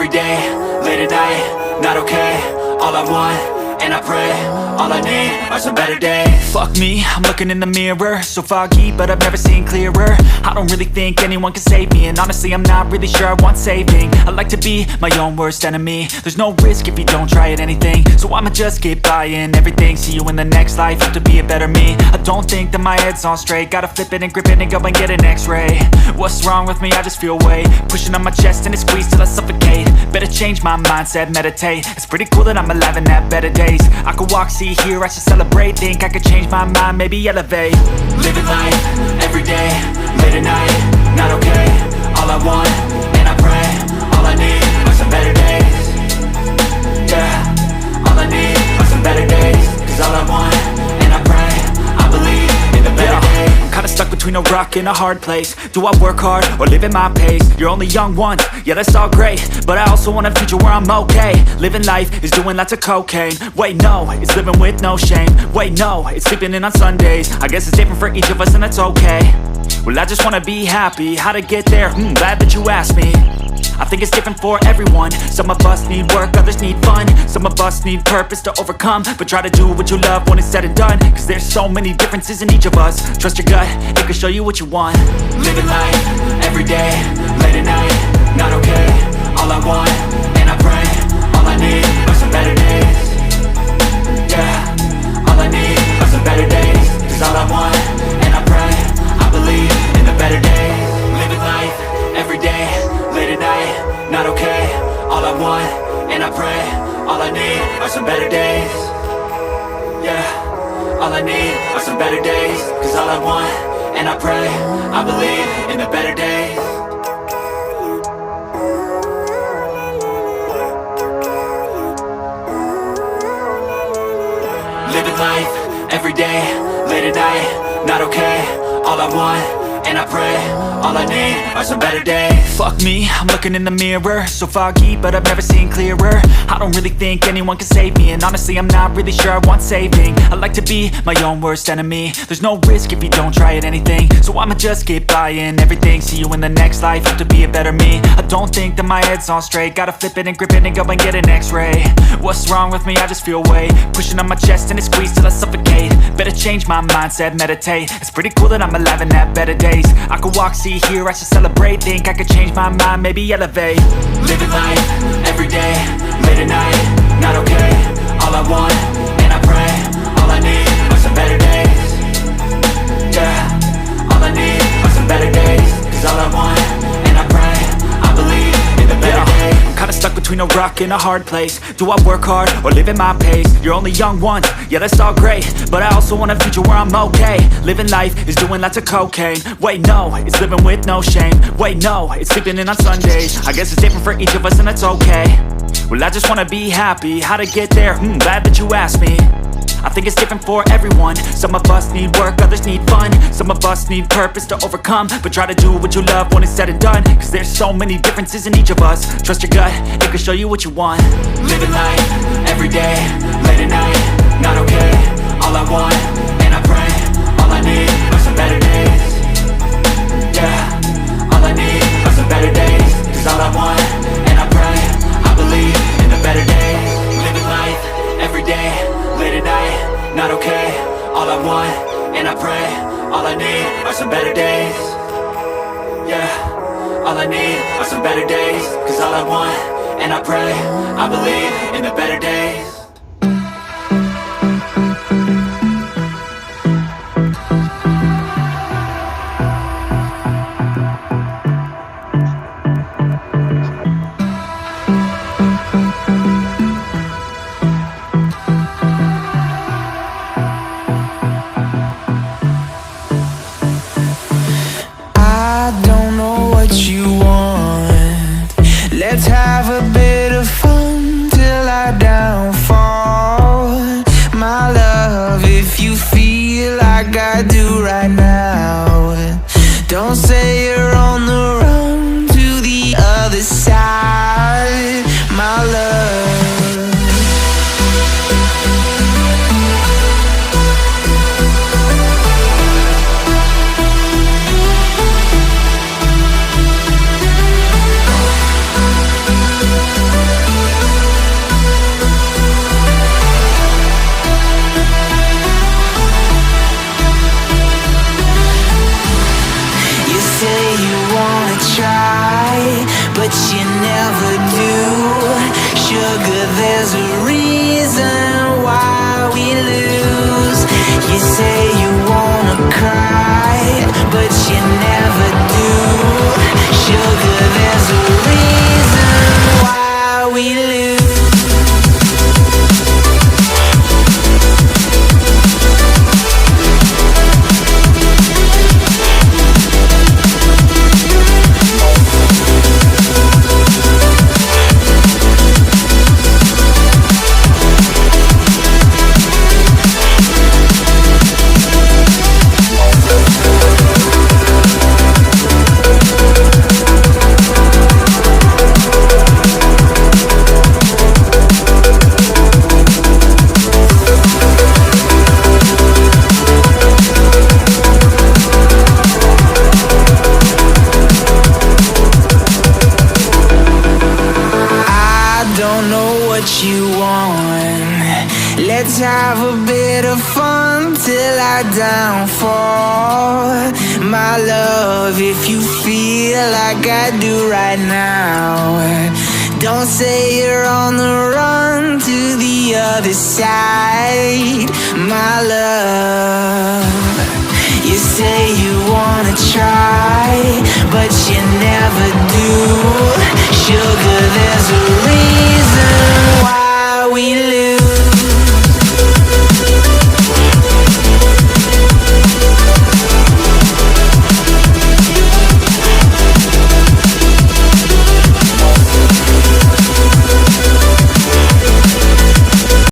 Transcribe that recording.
every day, late at night, not okay. All I want, and I pray, all I need are some better days. Fuck me, I'm looking in the mirror, so foggy, but I've never seen clearer. I don't really think anyone can save me, and honestly I'm not really sure I want saving. I like to be my own worst enemy. There's no risk if you don't try at anything, so I'ma just keep buying everything. See you in the next life, have to be a better me. I don't think that my head's on straight, gotta flip it and grip it and go and get an x-ray. What's wrong with me? I just feel weight pushing on my chest and it squeezes till I suffocate. Better change my mindset, meditate. It's pretty cool that I'm alive and have better days. I could walk, see, hear, I should celebrate. Think I could change my mind, maybe elevate. Living life, every day, late at night, not okay. All I want, and I pray, all I need are some better days. Yeah, all I need are some better days. Cause all I want, and I pray, I believe in the better days. I'm kinda stuck between a rock and a hard place. Do I work hard or live at my pace? You're only young once, yeah that's all great, but I also want a future where I'm okay. Living life is doing lots of cocaine. Wait no, it's living with no shame. Wait no, it's sleeping in on Sundays. I guess it's different for each of us and that's okay. Well I just wanna be happy, how to get there? Glad that you asked me. I think it's different for everyone. Some of us need work, others need fun. Some of us need purpose to overcome. But try to do what you love when it's said and done. Cause there's so many differences in each of us. Trust your gut, it can show you what you want. Living life, every day, late at night, not okay. All I want, and I pray, all I need are some better days. Yeah, all I need are some better days. Cause all I want, and I pray, I believe in the better days. Living life, every day, late at night, not okay. All I want, and I pray, all I need are some better days. Yeah, all I need are some better days. Cause all I want, and I pray, I believe in the better days. Living life, every day, late at night, not okay. All I want, and I pray, all I need are some better days. Fuck me, I'm looking in the mirror, so foggy, but I've never seen clearer. I don't really think anyone can save me, and honestly I'm not really sure I want saving. I like to be my own worst enemy. There's no risk if you don't try at anything, so I'ma just keep buying everything. See you in the next life, have to be a better me. I don't think that my head's on straight, gotta flip it and grip it and go and get an x-ray. What's wrong with me? I just feel weight pushing on my chest and it squeezes till I suffocate. Better change my mindset, meditate. It's pretty cool that I'm alive and have better days. I could walk, see, hear, I should celebrate. Think I could change my mind, maybe elevate. Living life, every day, late at night, not okay. All I want, and I pray, all I need are some better days. Yeah, all I need are some better days. Cause all I want, and I pray, I believe in the better days. I'm kinda stuck between a rock and a hard place. Do I work hard or live at my pace? You're only young once, yeah that's all great, but I also want a future where I'm okay. Living life is doing lots of cocaine. Wait no, it's living with no shame. Wait no, it's sleeping in on Sundays. I guess it's different for each of us and that's okay. Well I just wanna be happy, how to get there? Glad that you asked me. I think it's different for everyone. Some of us need work, others need fun. Some of us need purpose to overcome. But try to do what you love when it's said and done. Cause there's so many differences in each of us. Trust your gut, it can show you what you want. Living life, every day, late at night, not okay. All I want, and I pray, all I need are some better days. Yeah, all I need are some better days. Cause all I want, and I pray, I believe in the better days. Living life, every day, late at night, not okay. All I want, and I pray, all I need are some better days. Yeah, all I need are some better days. Cause all I want, and I pray, I believe in the better days. Let's have a bit of fun till I downfall. My love, if you feel like I do right now, don't say you're on the run to the other side, my love. of fun till our downfall. My love, if you feel like I do right now, don't say you're on the run to the other side. My love, you say you wanna try, but you never do. Sugar, there's a